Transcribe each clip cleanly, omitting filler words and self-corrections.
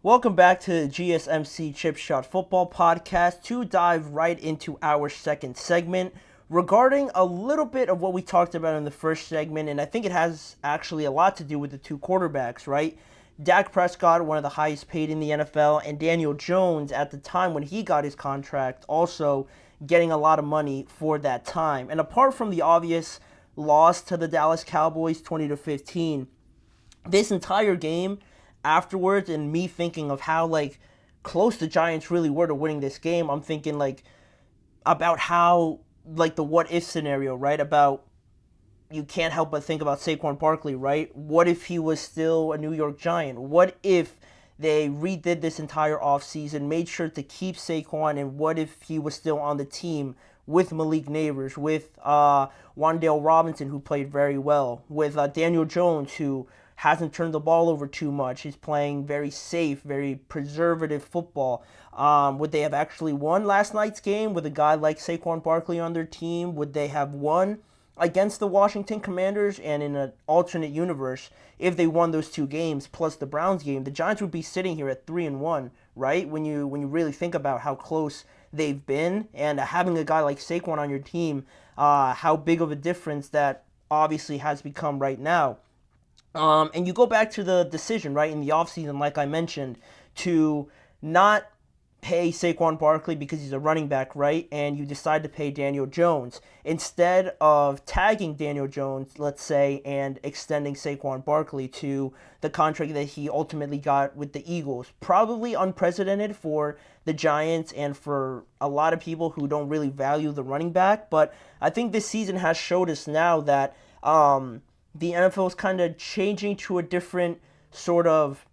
Welcome back to the GSMC Chip Shot Football Podcast to dive right into our second segment regarding a little bit of what we talked about in the first segment, and I think it has actually a lot to do with the two quarterbacks, right? Dak Prescott, one of the highest paid in the NFL, and Daniel Jones at the time when he got his contract, also getting a lot of money for that time. And apart from the obvious loss to the Dallas Cowboys 20 to 15, this entire game afterwards and me thinking of how close the Giants really were to winning this game, I'm thinking about how the what if scenario, right? About you can't help but think about Saquon Barkley, right? What if he was still a New York Giant? What if they redid this entire offseason, made sure to keep Saquon, and what if he was still on the team with Malik Neighbors, with Wan'Dale Robinson, who played very well, with Daniel Jones, who hasn't turned the ball over too much. He's playing very safe, very preservative football. Would they have actually won last night's game with a guy like Saquon Barkley on their team? Would they have won against the Washington Commanders? And in an alternate universe, if they won those two games plus the Browns game, the Giants would be sitting here at 3-1, right? When you really think about how close they've been, and having a guy like Saquon on your team, how big of a difference that obviously has become right now. And you go back to the decision, right, in the offseason, like I mentioned, to not pay Saquon Barkley because he's a running back, right? And you decide to pay Daniel Jones. Instead of tagging Daniel Jones, let's say, and extending Saquon Barkley to the contract that he ultimately got with the Eagles. Probably unprecedented for the Giants and for a lot of people who don't really value the running back. But I think this season has showed us now that the NFL is kind of changing to a different sort of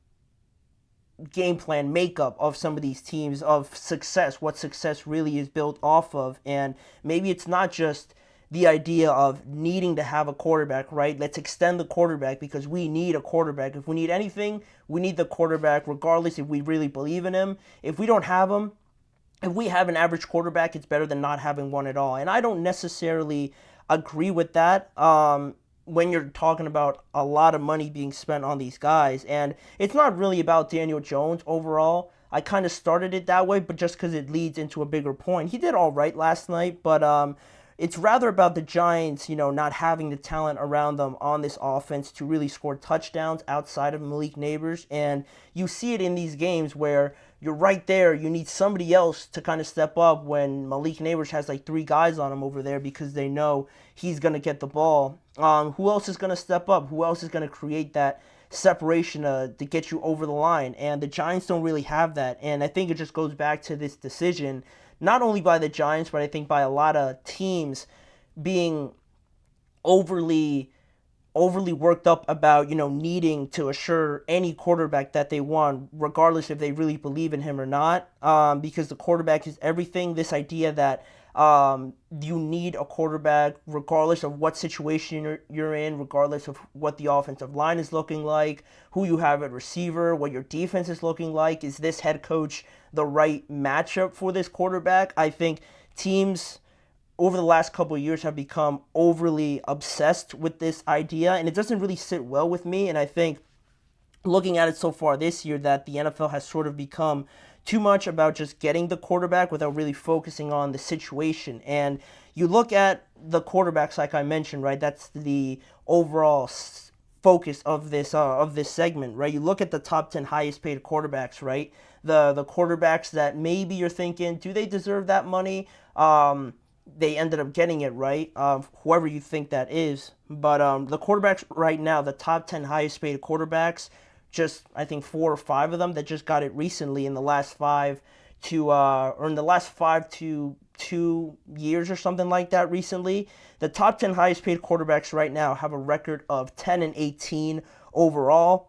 game plan makeup of some of these teams, of success, what success really is built off of. And maybe it's not just the idea of needing to have a quarterback, right? Let's extend the quarterback because we need a quarterback. If we need anything, we need the quarterback, regardless if we really believe in him. If we don't have him, if we have an average quarterback, it's better than not having one at all. And I don't necessarily agree with that. When you're talking about a lot of money being spent on these guys. And it's not really about Daniel Jones overall. I kind of started it that way, but just because it leads into a bigger point. He did all right last night, but it's rather about the Giants, not having the talent around them on this offense to really score touchdowns outside of Malik Neighbors. And you see it in these games where you're right there. You need somebody else to kind of step up when Malik Neighbors has like three guys on him over there because they know he's going to get the ball. Who else is going to step up? Who else is going to create that separation to get you over the line? And the Giants don't really have that. And I think it just goes back to this decision, not only by the Giants, but I think by a lot of teams being overly worked up about, needing to assure any quarterback that they want, regardless if they really believe in him or not, because the quarterback is everything. This idea that you need a quarterback regardless of what situation you're in, regardless of what the offensive line is looking like, who you have at receiver, what your defense is looking like. Is this head coach the right matchup for this quarterback? I think teams over the last couple of years have become overly obsessed with this idea, and it doesn't really sit well with me. And I think looking at it so far this year that the NFL has sort of become too much about just getting the quarterback without really focusing on the situation. And you look at the quarterbacks, like I mentioned, right? That's the overall focus of this segment, right? You look at the top 10 highest paid quarterbacks, right? The quarterbacks that maybe you're thinking, do they deserve that money? They ended up getting it, right? Whoever you think that is. But the quarterbacks right now, the top 10 highest paid quarterbacks, just I think 4 or 5 of them that just got it recently in the last 5 to 2 years or something like that recently. The top 10 highest paid quarterbacks right now have a record of 10-18 overall.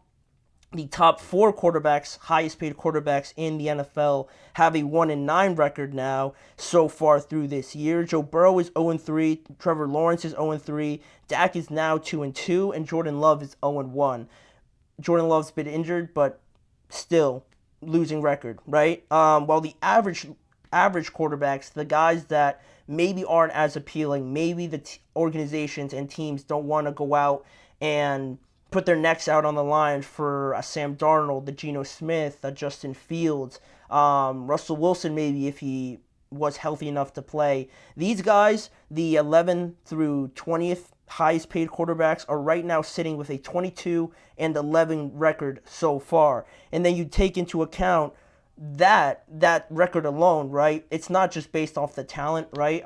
The top 4 quarterbacks, highest paid quarterbacks in the NFL, have a 1-9 record now so far through this year. Joe Burrow is 0-3, Trevor Lawrence is 0-3, Dak is now 2-2, and Jordan Love is 0-1. Jordan Love's been injured, but still losing record, right? While the average quarterbacks, the guys that maybe aren't as appealing, maybe the organizations and teams don't want to go out and put their necks out on the line for a Sam Darnold, the Geno Smith, a Justin Fields, Russell Wilson maybe if he was healthy enough to play. These guys, the 11th through 20th highest paid quarterbacks, are right now sitting with a 22-11 record so far. And then you take into account that record alone, right? It's not just based off the talent, right?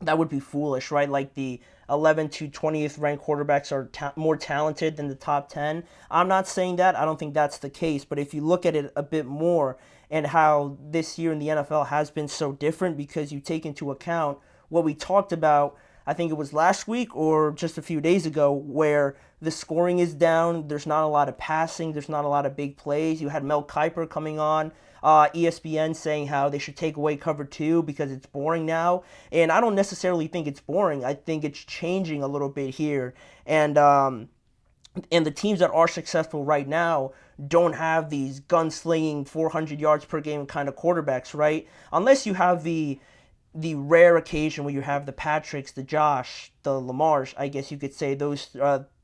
That would be foolish, right? Like the 11 to 20th ranked quarterbacks are more talented than the top 10. I'm not saying that. I don't think that's the case. But if you look at it a bit more and how this year in the NFL has been so different because you take into account what we talked about, I think it was last week or just a few days ago, where the scoring is down. There's not a lot of passing. There's not a lot of big plays. You had Mel Kiper coming on ESPN saying how they should take away cover two because it's boring now. And I don't necessarily think it's boring. I think it's changing a little bit here. And the teams that are successful right now don't have these gunslinging 400 yards per game kind of quarterbacks, right? Unless you have the rare occasion where you have the Patricks, the Josh, the Lamars, I guess you could say, those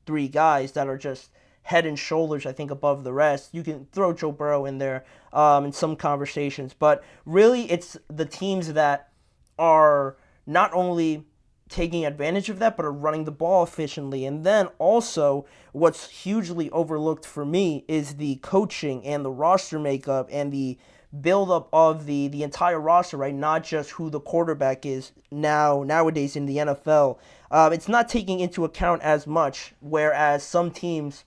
three guys that are just head and shoulders, I think, above the rest. You can throw Joe Burrow in there in some conversations. But really, it's the teams that are not only taking advantage of that, but are running the ball efficiently. And then also, what's hugely overlooked for me is the coaching and the roster makeup and the build-up of the entire roster, right? Not just who the quarterback is nowadays in the NFL. It's not taking into account as much, whereas some teams,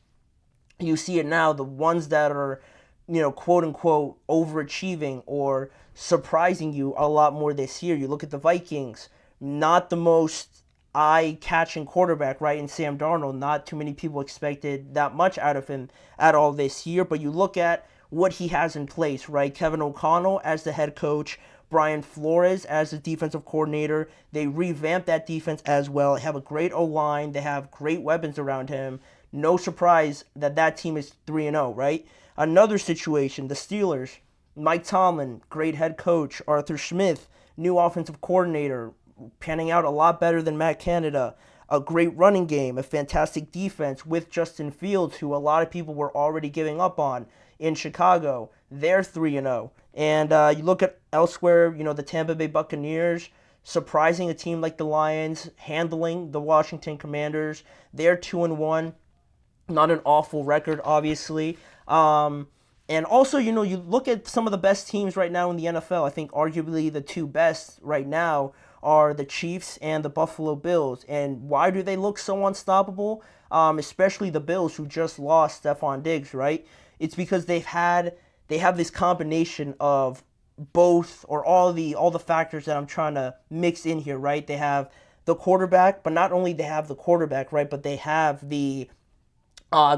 you see it now, the ones that are, quote-unquote, overachieving or surprising you a lot more this year. You look at the Vikings, not the most eye-catching quarterback, right, in Sam Darnold. Not too many people expected that much out of him at all this year, but you look at what he has in place, right? Kevin O'Connell as the head coach, Brian Flores as the defensive coordinator. They revamped that defense as well. They have a great O-line. They have great weapons around him. No surprise that team is 3-0, right? Another situation, the Steelers, Mike Tomlin, great head coach. Arthur Smith, new offensive coordinator, panning out a lot better than Matt Canada. A great running game, a fantastic defense with Justin Fields, who a lot of people were already giving up on in Chicago. They're 3-0. And you look at elsewhere, the Tampa Bay Buccaneers, surprising a team like the Lions, handling the Washington Commanders. They're 2-1. Not an awful record, obviously. And also, you look at some of the best teams right now in the NFL. I think arguably the two best right now are the Chiefs and the Buffalo Bills. And why do they look so unstoppable? Especially the Bills, who just lost Stephon Diggs, right? It's because they have this combination of both, or all the factors that I'm trying to mix in here, right? They have the quarterback, but not only they have the quarterback, right, but they have the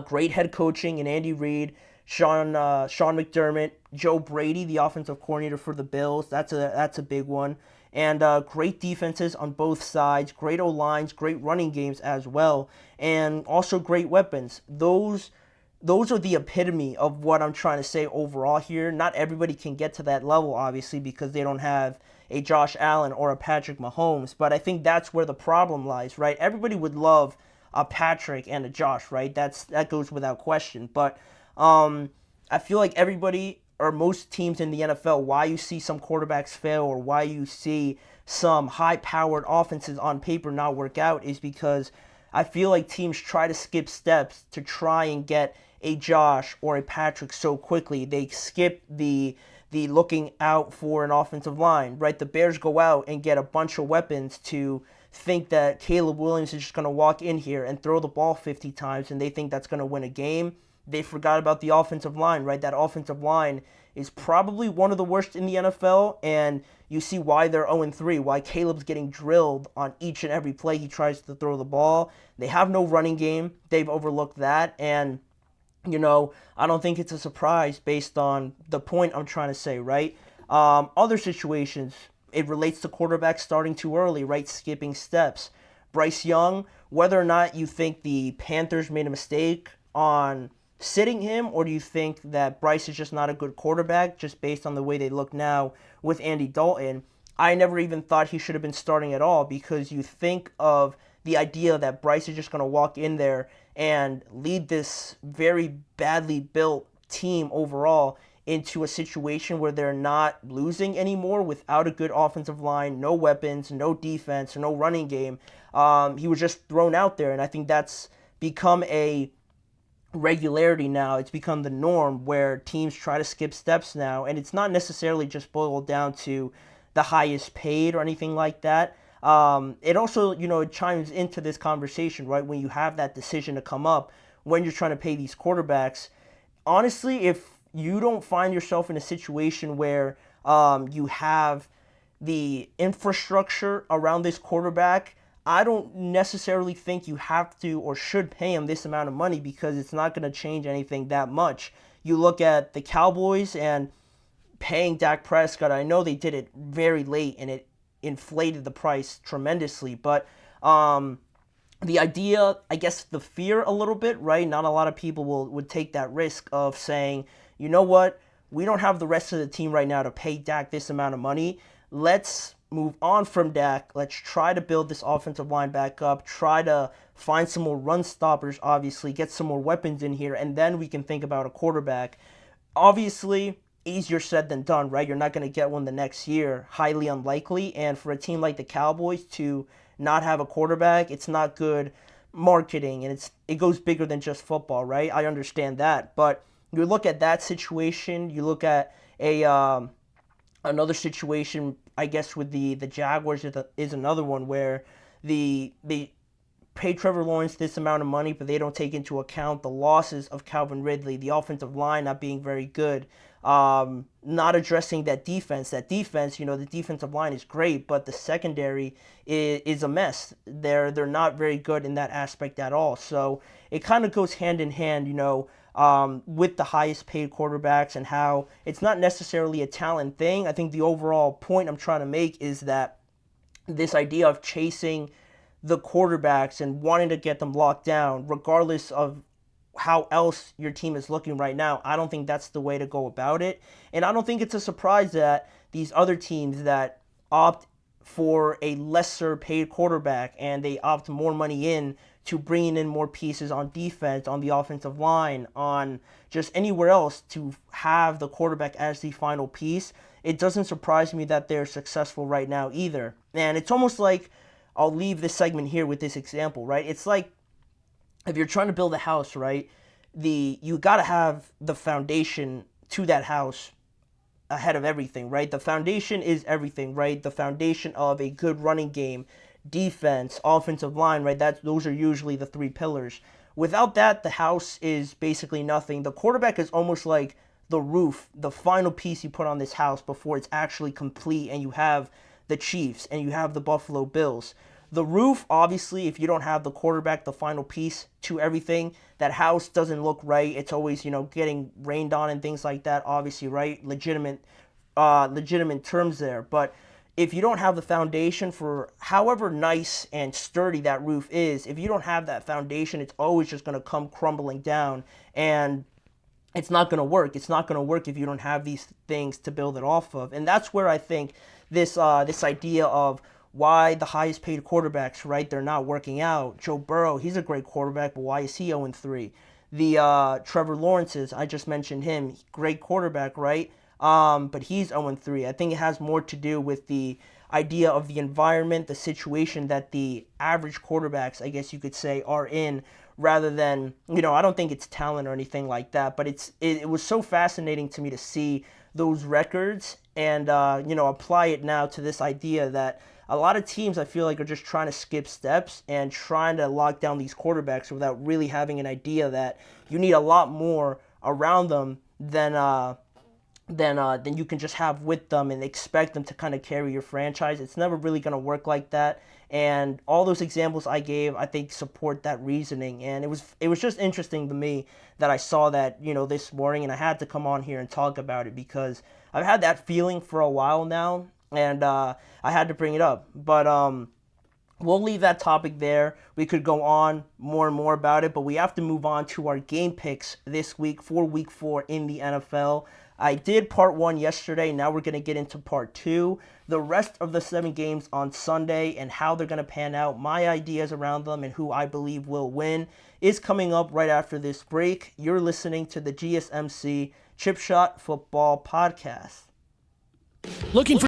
great head coaching in Andy Reid, Sean McDermott, Joe Brady, the offensive coordinator for the Bills. That's a big one. And great defenses on both sides, great O-lines, great running games as well, and also great weapons. Those are the epitome of what I'm trying to say overall here. Not everybody can get to that level, obviously, because they don't have a Josh Allen or a Patrick Mahomes. But I think that's where the problem lies, right? Everybody would love a Patrick and a Josh, right? That goes without question. But I feel like everybody, or most teams in the NFL, why you see some quarterbacks fail or why you see some high-powered offenses on paper not work out is because I feel like teams try to skip steps to try and get a Josh or a Patrick so quickly. They skip the looking out for an offensive line, right? The Bears go out and get a bunch of weapons to think that Caleb Williams is just going to walk in here and throw the ball 50 times and they think that's going to win a game. They forgot about the offensive line, right? That offensive line is probably one of the worst in the NFL, and you see why they're 0-3, why Caleb's getting drilled on each and every play he tries to throw the ball. They have no running game. They've overlooked that, and, I don't think it's a surprise based on the point I'm trying to say, right? Other situations, it relates to quarterbacks starting too early, right? Skipping steps. Bryce Young, whether or not you think the Panthers made a mistake on sitting him, or do you think that Bryce is just not a good quarterback just based on the way they look now with Andy Dalton? I never even thought he should have been starting at all, because you think of the idea that Bryce is just going to walk in there and lead this very badly built team overall into a situation where they're not losing anymore without a good offensive line, no weapons, no defense, no running game. He was just thrown out there, and I think that's become a regularity now. It's become the norm where teams try to skip steps now, and it's not necessarily just boiled down to the highest paid or anything like that. It also, it chimes into this conversation, right? When you have that decision to come up, when you're trying to pay these quarterbacks, honestly, if you don't find yourself in a situation where you have the infrastructure around this quarterback, I don't necessarily think you have to or should pay him this amount of money because it's not going to change anything that much. You look at the Cowboys and paying Dak Prescott, I know they did it very late and it inflated the price tremendously, but the idea, I guess the fear a little bit, right? Not a lot of people would take that risk of saying, you know what, we don't have the rest of the team right now to pay Dak this amount of money. Let's move on from Dak. Let's try to build this offensive line back up, try to find some more run stoppers, obviously, get some more weapons in here, and then we can think about a quarterback. Obviously, easier said than done, right? You're not going to get one the next year, highly unlikely, and for a team like the Cowboys to not have a quarterback, it's not good marketing, and it goes bigger than just football, right? I understand that, but you look at that situation, you look at another situation, I guess with the Jaguars is another one where they pay Trevor Lawrence this amount of money, but they don't take into account the losses of Calvin Ridley, the offensive line not being very good, not addressing that defense. That defense, the defensive line is great, but the secondary is a mess. They're not very good in that aspect at all. So it kind of goes hand in hand, with the highest paid quarterbacks and how it's not necessarily a talent thing. I think the overall point I'm trying to make is that this idea of chasing the quarterbacks and wanting to get them locked down, regardless of how else your team is looking right now, I don't think that's the way to go about it. And I don't think it's a surprise that these other teams that opt for a lesser paid quarterback and they opt more money in to bringing in more pieces on defense, on the offensive line, on just anywhere else to have the quarterback as the final piece, it doesn't surprise me that they're successful right now either. And it's almost like, I'll leave this segment here with this example, right? It's like if you're trying to build a house, right? You got to have the foundation to that house ahead of everything, right? The foundation is everything, right? The foundation of a good running game, defense, offensive line, right? Those are usually the three pillars. Without that, the house is basically nothing. The quarterback is almost like the roof, the final piece you put on this house before it's actually complete and you have the Chiefs and you have the Buffalo Bills. The roof, obviously, if you don't have the quarterback, the final piece to everything, that house doesn't look right. It's always, getting rained on and things like that, obviously, right? Legitimate terms there. But if you don't have the foundation for however nice and sturdy that roof is, if you don't have that foundation, it's always just going to come crumbling down. And it's not going to work. It's not going to work if you don't have these things to build it off of. And that's where I think this idea of why the highest paid quarterbacks, right, they're not working out. Joe Burrow, he's a great quarterback, but why is he 0-3? The Trevor Lawrence's, I just mentioned him, great quarterback, right? But he's 0-3. I think it has more to do with the idea of the environment, the situation that the average quarterbacks, I guess you could say, are in, rather than, I don't think it's talent or anything like that, but it was so fascinating to me to see those records and, apply it now to this idea that a lot of teams, I feel like, are just trying to skip steps and trying to lock down these quarterbacks without really having an idea that you need a lot more around them than you can just have with them and expect them to kind of carry your franchise. It's never really going to work like that. And all those examples I gave, I think, support that reasoning. And it was just interesting to me that I saw that, this morning, and I had to come on here and talk about it because I've had that feeling for a while now, and I had to bring it up. But we'll leave that topic there. We could go on more and more about it, but we have to move on to our game picks this week for Week 4 in the NFL. I did part 1 yesterday. Now we're going to get into part 2. The rest of the 7 games on Sunday and how they're going to pan out, my ideas around them, and who I believe will win is coming up right after this break. You're listening to the GSMC Chip Shot Football Podcast. Looking for